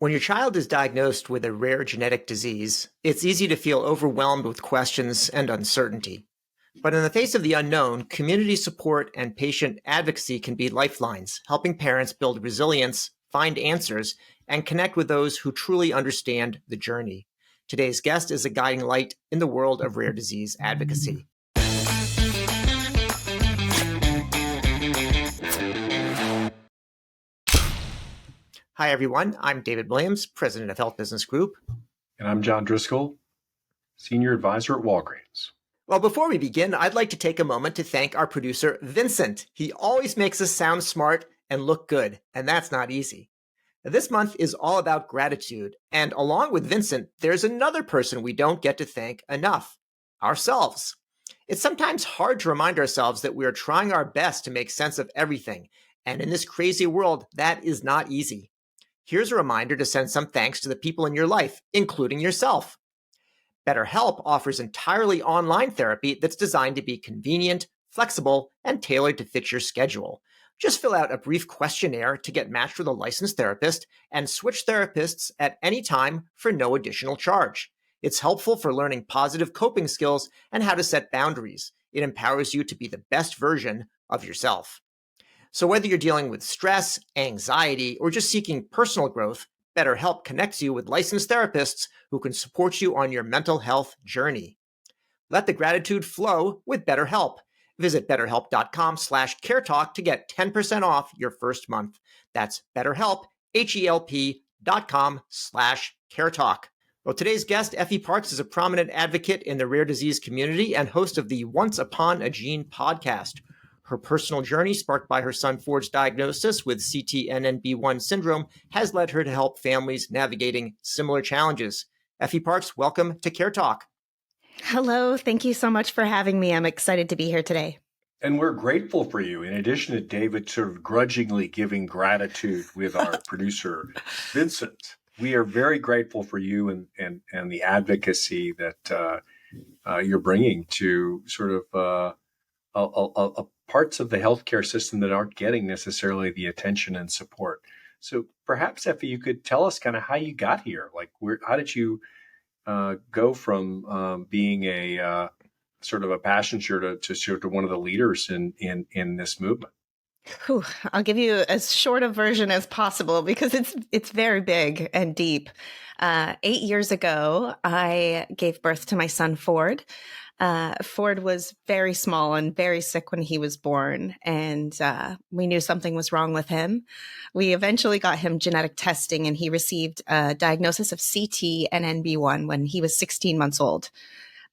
When your child is diagnosed with a rare genetic disease, it's easy to feel overwhelmed with questions and uncertainty. But in the face of the unknown, community support and patient advocacy can be lifelines, helping parents build resilience, find answers, and connect with those who truly understand the journey. Today's guest is a guiding light in the world of rare disease advocacy. Hi, everyone. I'm David Williams, President of Health Business Group. And I'm John Driscoll, Senior Advisor at Walgreens. Well, before we begin, I'd like to take a moment to thank our producer, Vincent. He always makes us sound smart and look good, and that's not easy. This month is all about gratitude, and along with Vincent, there's another person we don't get to thank enough, ourselves. It's sometimes hard to remind ourselves that we are trying our best to make sense of everything, and in this crazy world, that is not easy. Here's a reminder to send some thanks to the people in your life, including yourself. BetterHelp offers entirely online therapy that's designed to be convenient, flexible, and tailored to fit your schedule. Just fill out a brief questionnaire to get matched with a licensed therapist and switch therapists at any time for no additional charge. It's helpful for learning positive coping skills and how to set boundaries. It empowers you to be the best version of yourself. So whether you're dealing with stress, anxiety, or just seeking personal growth, BetterHelp connects you with licensed therapists who can support you on your mental health journey. Let the gratitude flow with BetterHelp. Visit betterhelp.com/caretalk to get 10% off your first month. That's BetterHelp, HELP.com/caretalk. Well, today's guest, Effie Parks, is a prominent advocate in the rare disease community and host of the Once Upon a Gene podcast. Her personal journey, sparked by her son Ford's diagnosis with CTNNB1 syndrome, has led her to help families navigating similar challenges. Effie Parks, welcome to CareTalk. Hello. Thank you so much for having me. I'm excited to be here today. And we're grateful for you. In addition to David sort of grudgingly giving gratitude with our producer, Vincent, we are very grateful for you and the advocacy that you're bringing to sort of parts of the healthcare system that aren't getting necessarily the attention and support. So perhaps, Effie, you could tell us kind of how you got here. Like, how did you go from being a sort of a passenger to one of the leaders in this movement? Whew, I'll give you as short a version as possible because it's very big and deep. 8 years ago, I gave birth to my son, Ford. Ford was very small and very sick when he was born, and we knew something was wrong with him. We eventually got him genetic testing, and he received a diagnosis of CTNNB1 when he was 16 months old.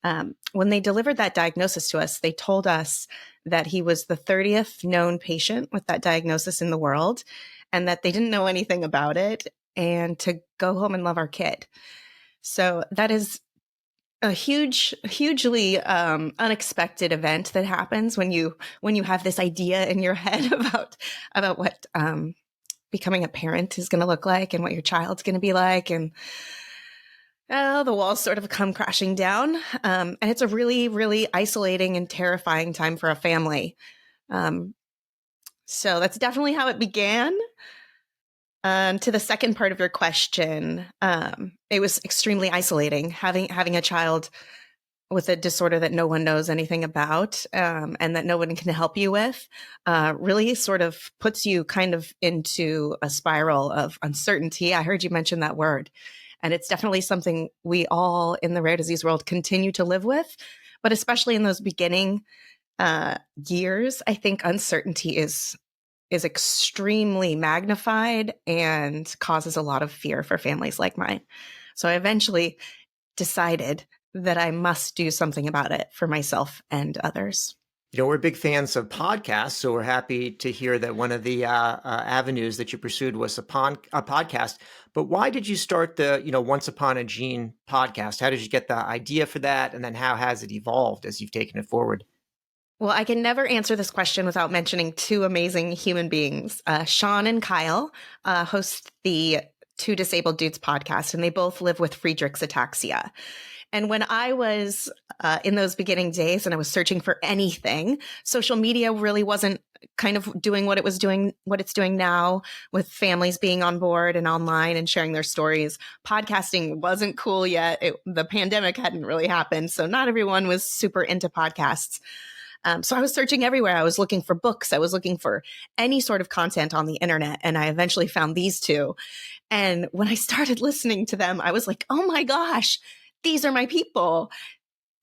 When they delivered that diagnosis to us, they told us that he was the 30th known patient with that diagnosis in the world, and that they didn't know anything about it, and to go home and love our kid. So that is a hugely unexpected event that happens when you have this idea in your head about what becoming a parent is going to look like and what your child's going to be like, and the walls sort of come crashing down, and it's a really, really isolating and terrifying time for a family. So that's definitely how it began. To the second part of your question, it was extremely isolating having a child with a disorder that no one knows anything about, and that no one can help you with, really sort of puts you kind of into a spiral of uncertainty. I heard you mention that word, and it's definitely something we all in the rare disease world continue to live with, but especially in those beginning years, I think uncertainty is extremely magnified and causes a lot of fear for families like mine. So I eventually decided that I must do something about it for myself and others. You know, we're big fans of podcasts, so we're happy to hear that one of the avenues that you pursued was a podcast. But why did you start the, Once Upon a Gene podcast? How did you get the idea for that? And then how has it evolved as you've taken it forward? Well, I can never answer this question without mentioning two amazing human beings. Sean and Kyle host the Two Disabled Dudes podcast, and they both live with Friedreich's ataxia. And when I was in those beginning days and I was searching for anything, social media really wasn't kind of doing what it's doing now, with families being on board and online and sharing their stories. Podcasting wasn't cool yet. The pandemic hadn't really happened. So not everyone was super into podcasts. So I was searching everywhere. I was looking for books. I was looking for any sort of content on the internet. And I eventually found these two. And when I started listening to them, I was like, oh my gosh, these are my people.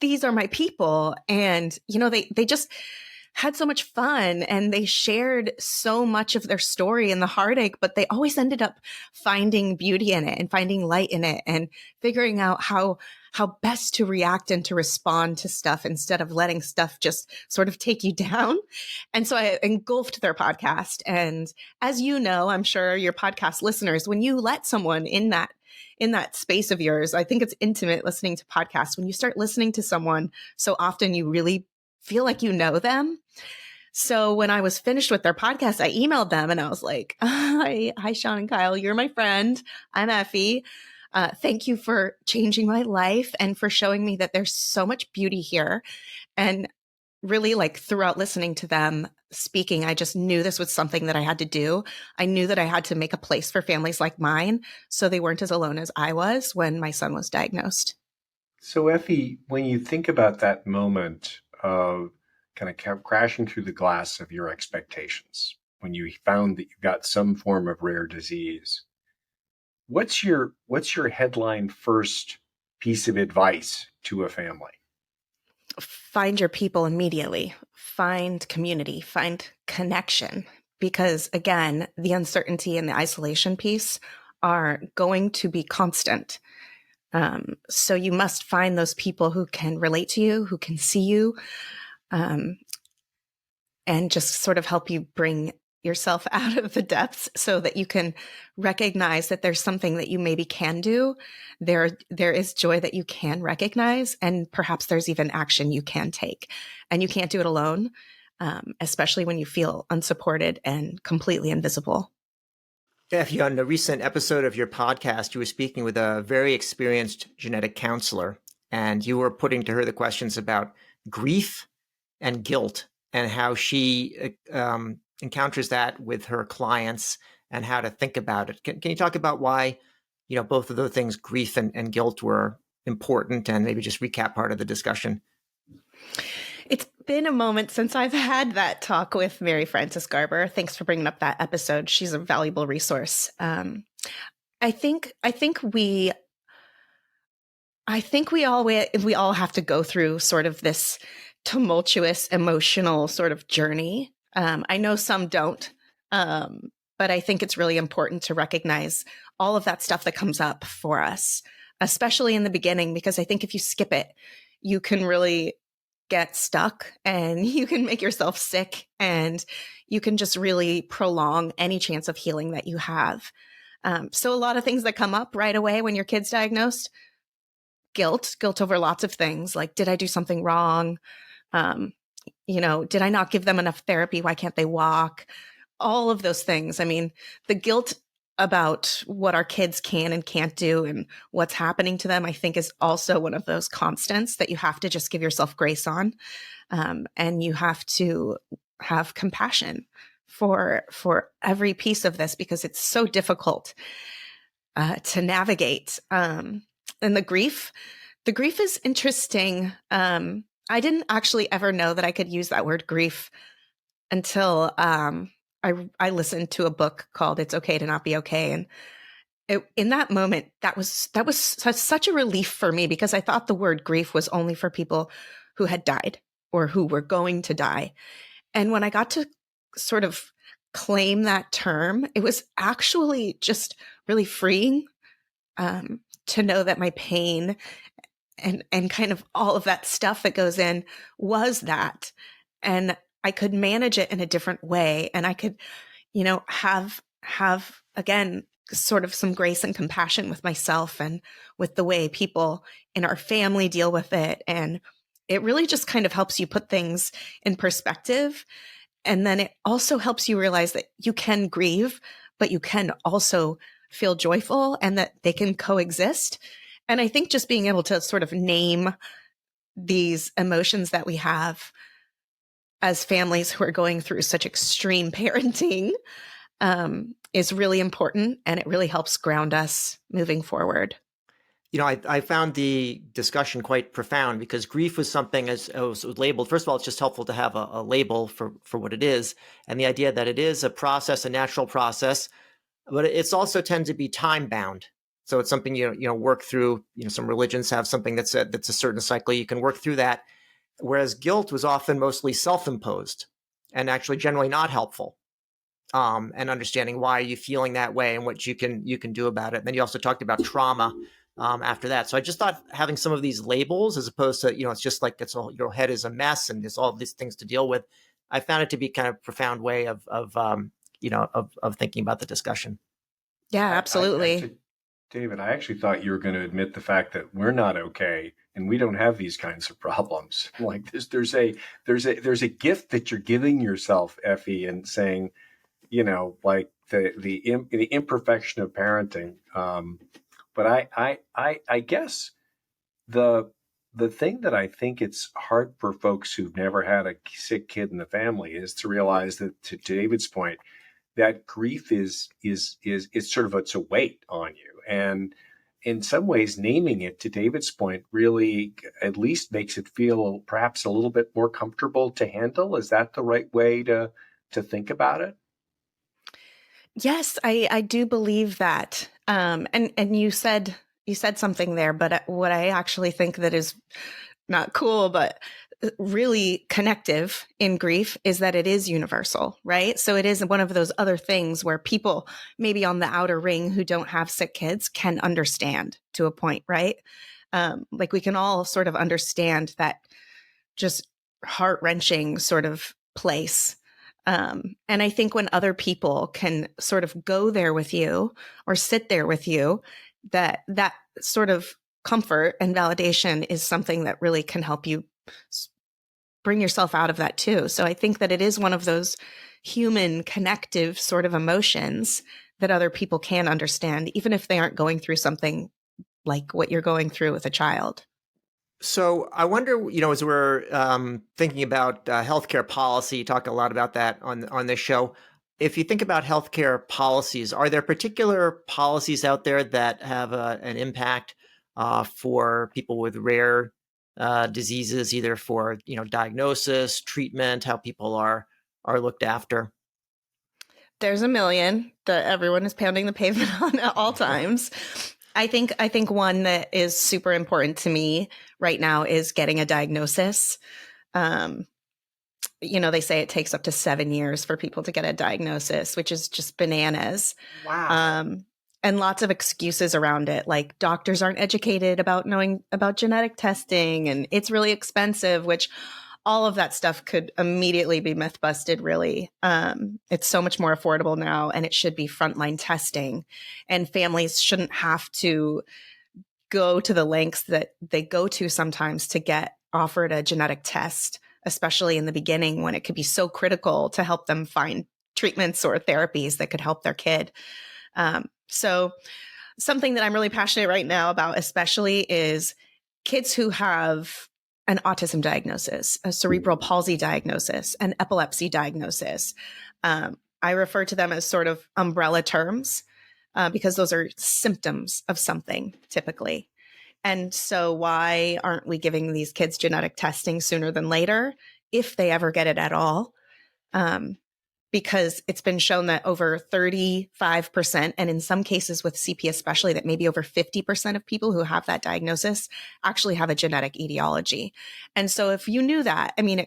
These are my people. And, they just had so much fun, and they shared so much of their story and the heartache, but they always ended up finding beauty in it and finding light in it and figuring out how best to react and to respond to stuff instead of letting stuff just sort of take you down. And so I engulfed their podcast. And as you know, I'm sure your podcast listeners, when you let someone in that space of yours, I think it's intimate listening to podcasts. When you start listening to someone so often, you really feel like you know them. So when I was finished with their podcast, I emailed them and I was like, hi, Sean and Kyle, you're my friend. I'm Effie. Thank you for changing my life and for showing me that there's so much beauty here. And really, like, throughout listening to them speaking, I just knew this was something that I had to do. I knew that I had to make a place for families like mine so they weren't as alone as I was when my son was diagnosed. So Effie, when you think about that moment of kind of crashing through the glass of your expectations, when you found that you got some form of rare disease, what's your headline first piece of advice to a family? Find your people immediately. Find community, find connection, because again, the uncertainty and the isolation piece are going to be constant. So you must find those people who can relate to you, who can see you, and just sort of help you bring yourself out of the depths so that you can recognize that there's something that you maybe can do. There is joy that you can recognize, and perhaps there's even action you can take. And you can't do it alone, especially when you feel unsupported and completely invisible. Effie, on a recent episode of your podcast, you were speaking with a very experienced genetic counselor, and you were putting to her the questions about grief and guilt and how she encounters that with her clients and how to think about it. Can you talk about why, both of those things, grief and guilt, were important, and maybe just recap part of the discussion? It's been a moment since I've had that talk with Mary Frances Garber. Thanks for bringing up that episode. She's a valuable resource. I think we all have to go through sort of this tumultuous emotional sort of journey. I know some don't, but I think it's really important to recognize all of that stuff that comes up for us, especially in the beginning, because I think if you skip it, you can really get stuck and you can make yourself sick, and you can just really prolong any chance of healing that you have. So a lot of things that come up right away when your kid's diagnosed: guilt over lots of things, like, did I do something wrong? Did I not give them enough therapy? Why can't they walk? All of those things. I mean, the guilt about what our kids can and can't do and what's happening to them, I think, is also one of those constants that you have to just give yourself grace on. And you have to have compassion for every piece of this, because it's so difficult to navigate. And the grief is interesting. I didn't actually ever know that I could use that word grief until I listened to a book called It's Okay to Not Be Okay. And in that moment, that was such a relief for me, because I thought the word grief was only for people who had died or who were going to die. And when I got to sort of claim that term, it was actually just really freeing to know that my pain and kind of all of that stuff that goes in was that. And I could manage it in a different way. And I could, have again, sort of some grace and compassion with myself and with the way people in our family deal with it. And it really just kind of helps you put things in perspective. And then it also helps you realize that you can grieve, but you can also feel joyful and that they can coexist. And I think just being able to sort of name these emotions that we have as families who are going through such extreme parenting is really important, and it really helps ground us moving forward. I found the discussion quite profound because grief was something as it was labeled. First of all, it's just helpful to have a label for what it is, and the idea that it is a process, a natural process, but it's also tends to be time bound. So it's something work through. Some religions have something that's a certain cycle. You can work through that, whereas guilt was often mostly self-imposed and actually generally not helpful. And understanding why are you feeling that way and what you can do about it. And then you also talked about trauma. After that. So I just thought having some of these labels as opposed to, it's just like it's all, your head is a mess and there's all these things to deal with. I found it to be kind of a profound way of thinking about the discussion. Yeah, absolutely. David, I actually thought you were going to admit the fact that we're not okay and we don't have these kinds of problems. Like there's a gift that you're giving yourself, Effie, and saying, like the imperfection of parenting. But I guess the thing that I think it's hard for folks who've never had a sick kid in the family is to realize that, to David's point, that grief is sort of it's a weight on you, and in some ways, naming it, to David's point, really at least makes it feel perhaps a little bit more comfortable to handle. Is that the right way to think about it? Yes, I do believe that. And you said something there, but what I actually think that is not cool, but really connective in grief is that it is universal, right? So it is one of those other things where people maybe on the outer ring who don't have sick kids can understand to a point, right? Like we can all sort of understand that just heart-wrenching sort of place. And I think when other people can sort of go there with you or sit there with you, that sort of comfort and validation is something that really can help you bring yourself out of that too. So I think that it is one of those human connective sort of emotions that other people can understand, even if they aren't going through something like what you're going through with a child. So I wonder, as we're thinking about healthcare policy, you talk a lot about that on this show. If you think about healthcare policies, are there particular policies out there that have an impact for people with rare diseases, either for diagnosis, treatment, how people are looked after? There's a million that everyone is pounding the pavement on at all times. I think one that is super important to me right now is getting a diagnosis. They say it takes up to 7 years for people to get a diagnosis, which is just bananas. Wow. And lots of excuses around it. Like doctors aren't educated about knowing about genetic testing and it's really expensive, which all of that stuff could immediately be myth busted, really. It's so much more affordable now, and it should be frontline testing. And families shouldn't have to go to the lengths that they go to sometimes to get offered a genetic test, especially in the beginning when it could be so critical to help them find treatments or therapies that could help their kid. So something that I'm really passionate right now about, especially, is kids who have an autism diagnosis, a cerebral palsy diagnosis, an epilepsy diagnosis. I refer to them as sort of umbrella terms because those are symptoms of something typically. And so why aren't we giving these kids genetic testing sooner than later, if they ever get it at all? Because it's been shown that over 35%, and in some cases with CP especially, that maybe over 50% of people who have that diagnosis actually have a genetic etiology. And so if you knew that, I mean,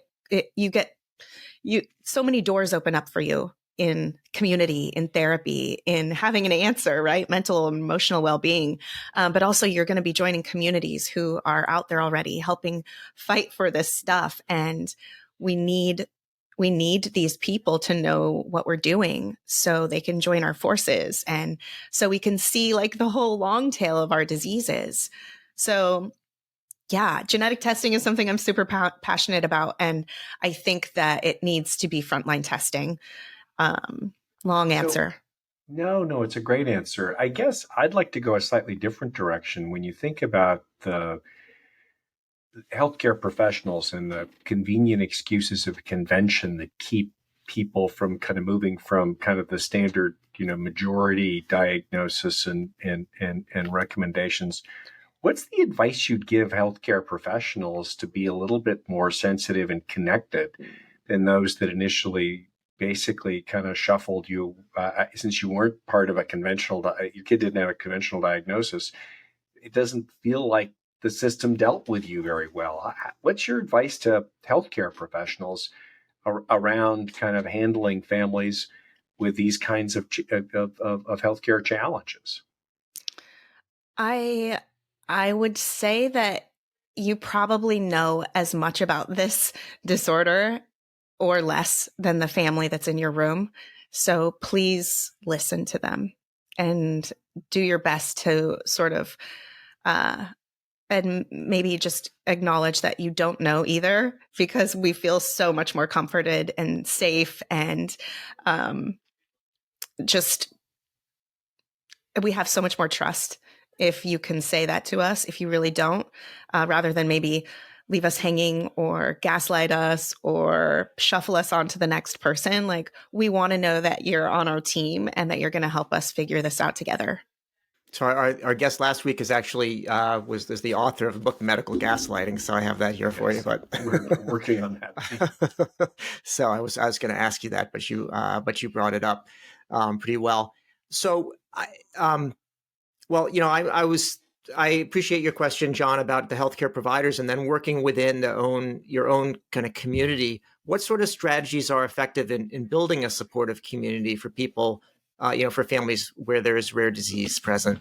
so many doors open up for you in community, in therapy, in having an answer, right? Mental and emotional well-being. But also you're going to be joining communities who are out there already helping fight for this stuff. And we need these people to know what we're doing so they can join our forces. And so we can see like the whole long tail of our diseases. So yeah, genetic testing is something I'm super passionate about. And I think that it needs to be frontline testing. Long answer. No, it's a great answer. I guess I'd like to go a slightly different direction. When you think about the healthcare professionals and the convenient excuses of convention that keep people from kind of moving from kind of the standard, majority diagnosis and recommendations, what's the advice you'd give healthcare professionals to be a little bit more sensitive and connected than those that initially basically kind of shuffled you since you weren't part of a your kid didn't have a conventional diagnosis? It doesn't feel like the system dealt with you very well. What's your advice to healthcare professionals around kind of handling families with these kinds of healthcare challenges? I would say that you probably know as much about this disorder or less than the family that's in your room. So please listen to them and do your best to sort of and maybe just acknowledge that you don't know either, because we feel so much more comforted and safe and just we have so much more trust if you can say that to us. If you really don't, rather than maybe leave us hanging or gaslight us or shuffle us on to the next person. Like, we want to know that you're on our team and that you're going to help us figure this out together. So our guest last week is actually was the author of the book Medical Gaslighting. So I have that here for you. But we're working on that. So I was going to ask you that, but you brought it up pretty well. So I appreciate your question, John, about the healthcare providers and then working within your own kind of community. What sort of strategies are effective in building a supportive community for people, for families where there is rare disease present?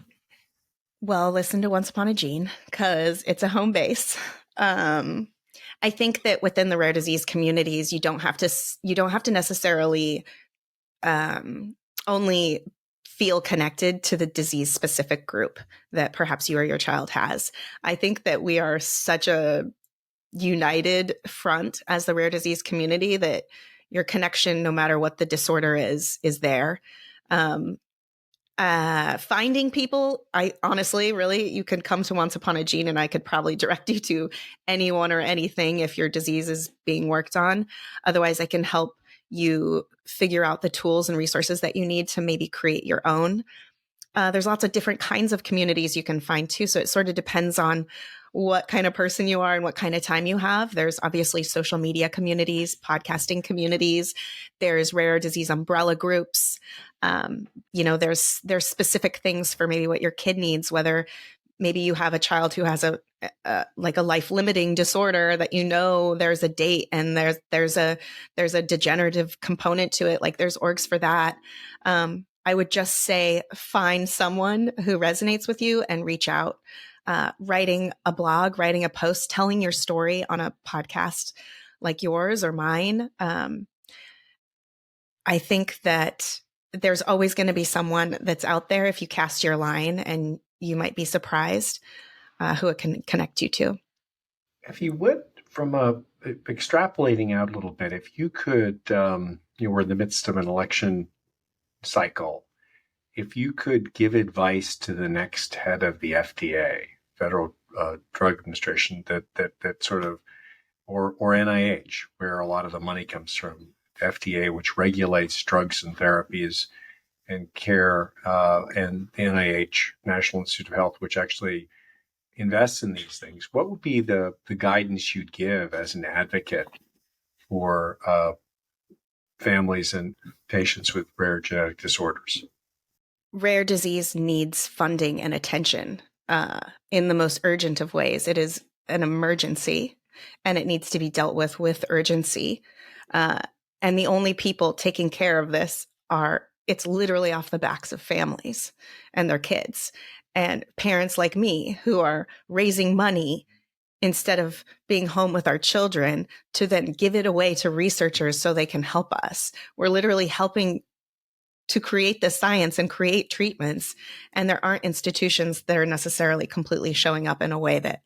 Well, listen to Once Upon a Gene, because it's a home base. I think that within the rare disease communities, you don't have to necessarily only feel connected to the disease specific group that perhaps you or your child has. I think that we are such a united front as the rare disease community that your connection, no matter what the disorder is there. Finding people, I honestly, really, you could come to Once Upon a Gene and I could probably direct you to anyone or anything if your disease is being worked on. Otherwise, I can help you figure out the tools and resources that you need to maybe create your own. There's lots of different kinds of communities you can find too. So it sort of depends on what kind of person you are and what kind of time you have. There's obviously social media communities, podcasting communities. There's rare disease umbrella groups. There's specific things for maybe what your kid needs, whether maybe you have a child who has a life limiting disorder that there's a date and there's a degenerative component to it. Like, there's orgs for that. I would just say find someone who resonates with you and reach out. Writing a blog, writing a post, telling your story on a podcast like yours or mine. I think that there's always going to be someone that's out there if you cast your line, and you might be surprised who it can connect you to. If you would, from extrapolating out a little bit, if you could, we're in the midst of an election cycle. If you could give advice to the next head of the FDA, Federal Drug Administration, that sort of, or NIH, where a lot of the money comes from, FDA, which regulates drugs and therapies, and CARE, and the NIH, National Institute of Health, which actually invests in these things, what would be the guidance you'd give as an advocate for families and patients with rare genetic disorders? Rare disease needs funding and attention in the most urgent of ways. It is an emergency, and it needs to be dealt with urgency. And the only people taking care of this it's literally off the backs of families and their kids and parents like me who are raising money instead of being home with our children to then give it away to researchers so they can help us. We're literally helping to create the science and create treatments. And there aren't institutions that are necessarily completely showing up in a way that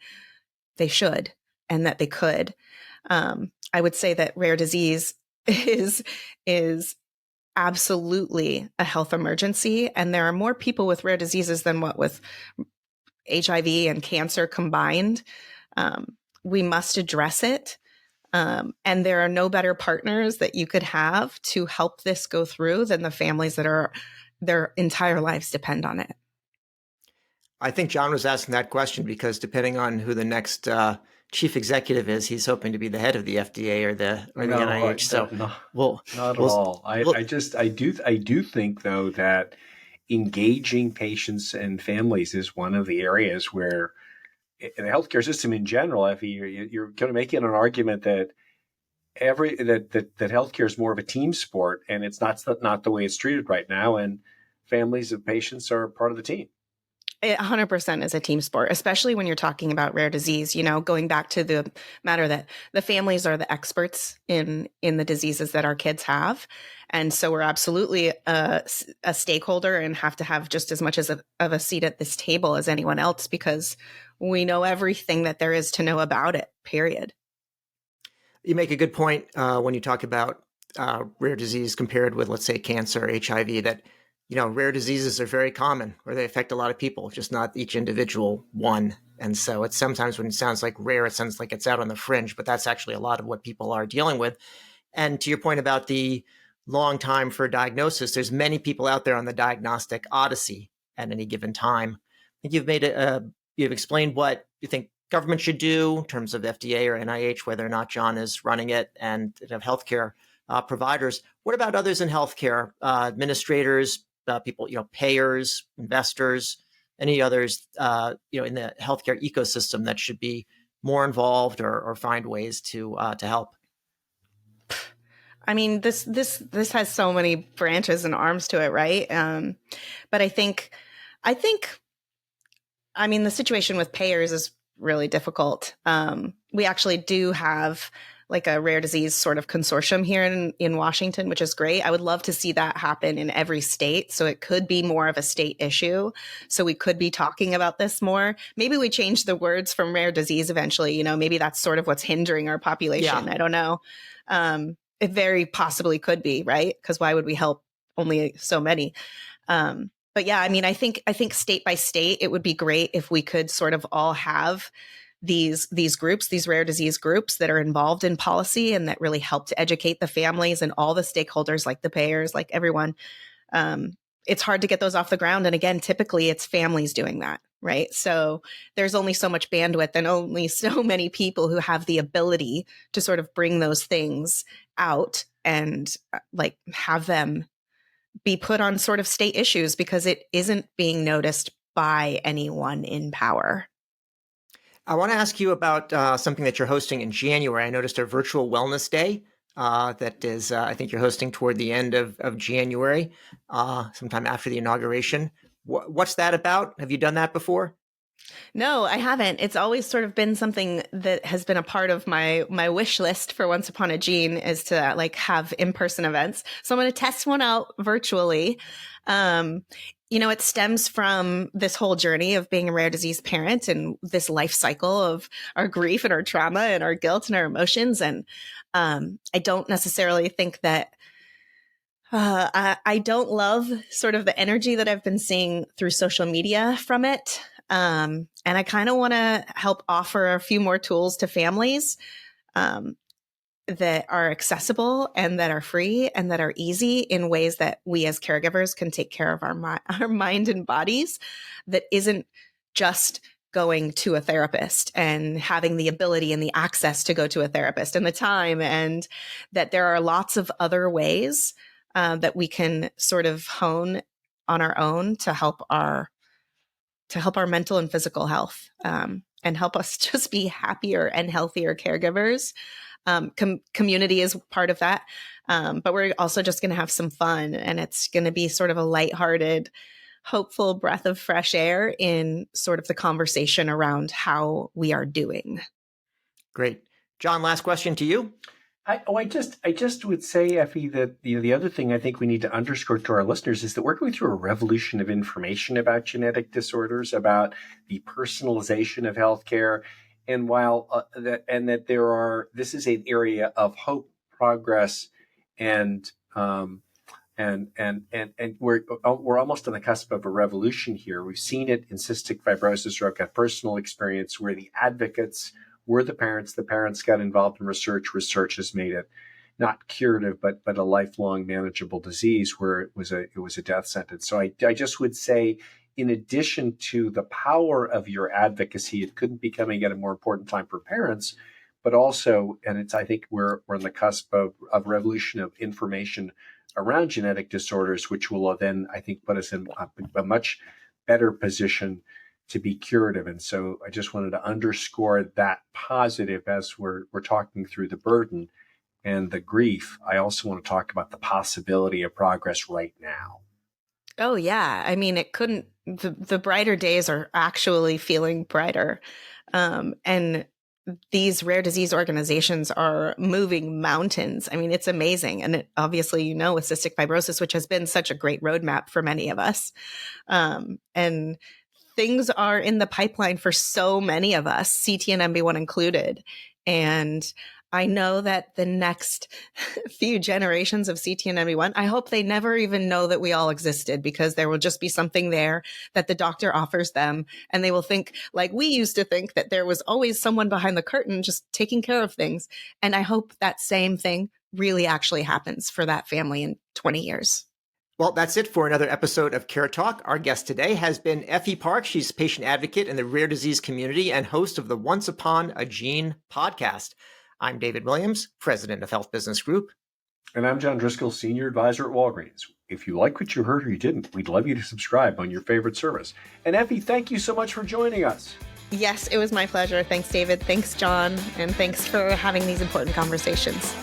they should and that they could. I would say that rare disease is absolutely a health emergency, and there are more people with rare diseases than what with HIV and cancer combined. We must address it. And there are no better partners that you could have to help this go through than the families that are their entire lives depend on it. I think John was asking that question because depending on who the next chief executive is, he's hoping to be the head of the FDA or the NIH. So not at all. I do think though that engaging patients and families is one of the areas where, in the healthcare system in general, Effie, you're going to make it an argument that that healthcare is more of a team sport, and it's not the way it's treated right now. And families of patients are part of the team. It 100% is a team sport, especially when you're talking about rare disease, going back to the matter that the families are the experts in the diseases that our kids have. And so we're absolutely a stakeholder and have to have just as much of a seat at this table as anyone else, because we know everything that there is to know about it, period. You make a good point when you talk about rare disease compared with, let's say, cancer, HIV, that rare diseases are very common, or they affect a lot of people, just not each individual one. And so it's sometimes when it sounds like rare, it sounds like it's out on the fringe, but that's actually a lot of what people are dealing with. And to your point about the long time for diagnosis, there's many people out there on the diagnostic odyssey at any given time. I think you've explained what you think government should do in terms of FDA or NIH, whether or not John is running it, and of healthcare providers. What about others in healthcare, administrators, people, payers, investors, any others, in the healthcare ecosystem that should be more involved or find ways to help? I mean, this has so many branches and arms to it, right? But I think, the situation with payers is really difficult. We actually do have like a rare disease sort of consortium here in Washington, which is great. I would love to see that happen in every state. So it could be more of a state issue. So we could be talking about this more. Maybe we change the words from rare disease eventually. Maybe that's sort of what's hindering our population. Yeah. I don't know. It very possibly could be, right? Because why would we help only so many? But yeah, I think state by state, it would be great if we could sort of all have these groups, these rare disease groups that are involved in policy and that really help to educate the families and all the stakeholders, like the payers, like everyone. It's hard to get those off the ground. And again, typically it's families doing that, right? So there's only so much bandwidth and only so many people who have the ability to sort of bring those things out and like have them be put on sort of state issues, because it isn't being noticed by anyone in power. I want to ask you about something that you're hosting in January. I noticed a virtual wellness day that is, I think you're hosting toward the end of January, sometime after the inauguration. What's that about? Have you done that before? No, I haven't. It's always sort of been something that has been a part of my wish list for Once Upon a Gene, is to like have in-person events. So I'm going to test one out virtually. It stems from this whole journey of being a rare disease parent and this life cycle of our grief and our trauma and our guilt and our emotions. And I don't necessarily think that I don't love sort of the energy that I've been seeing through social media from it. And I kind of want to help offer a few more tools to families that are accessible and that are free and that are easy in ways that we as caregivers can take care of our mind and bodies, that isn't just going to a therapist and having the ability and the access to go to a therapist and the time, and that there are lots of other ways that we can sort of hone on our own to help our mental and physical health, and help us just be happier and healthier caregivers. Community is part of that. But we're also just going to have some fun, and it's going to be sort of a lighthearted, hopeful breath of fresh air in sort of the conversation around how we are doing. Great. John, last question to you. I just would say, Effie, that the other thing I think we need to underscore to our listeners is that we're going through a revolution of information about genetic disorders, about the personalization of healthcare, and while this is an area of hope, progress, and And we're almost on the cusp of a revolution here. We've seen it in cystic fibrosis, where I've got personal experience where the advocates were the parents. The parents got involved in research. Research has made it not curative, but a lifelong manageable disease where it was a death sentence. So I just would say, in addition to the power of your advocacy, it couldn't be coming at a more important time for parents, but also, and I think we're on the cusp of revolution of information around genetic disorders, which will then, I think, put us in a much better position to be curative. And so I just wanted to underscore that positive as we're talking through the burden and the grief. I also want to talk about the possibility of progress right now. Oh, yeah. I mean, it couldn't, the brighter days are actually feeling brighter. And these rare disease organizations are moving mountains. I mean, it's amazing. And obviously, with cystic fibrosis, which has been such a great roadmap for many of us. And things are in the pipeline for so many of us, CT and MB1 included. And I know that the next few generations of CT and MB1, I hope they never even know that we all existed, because there will just be something there that the doctor offers them. And they will think, like we used to think, that there was always someone behind the curtain just taking care of things. And I hope that same thing really actually happens for that family in 20 years. Well, that's it for another episode of CareTalk. Our guest today has been Effie Parks. She's a patient advocate in the rare disease community and host of the Once Upon a Gene podcast. I'm David Williams, president of Health Business Group. And I'm John Driscoll, senior advisor at Walgreens. If you like what you heard or you didn't, we'd love you to subscribe on your favorite service. And Effie, thank you so much for joining us. Yes, it was my pleasure. Thanks, David. Thanks, John. And thanks for having these important conversations.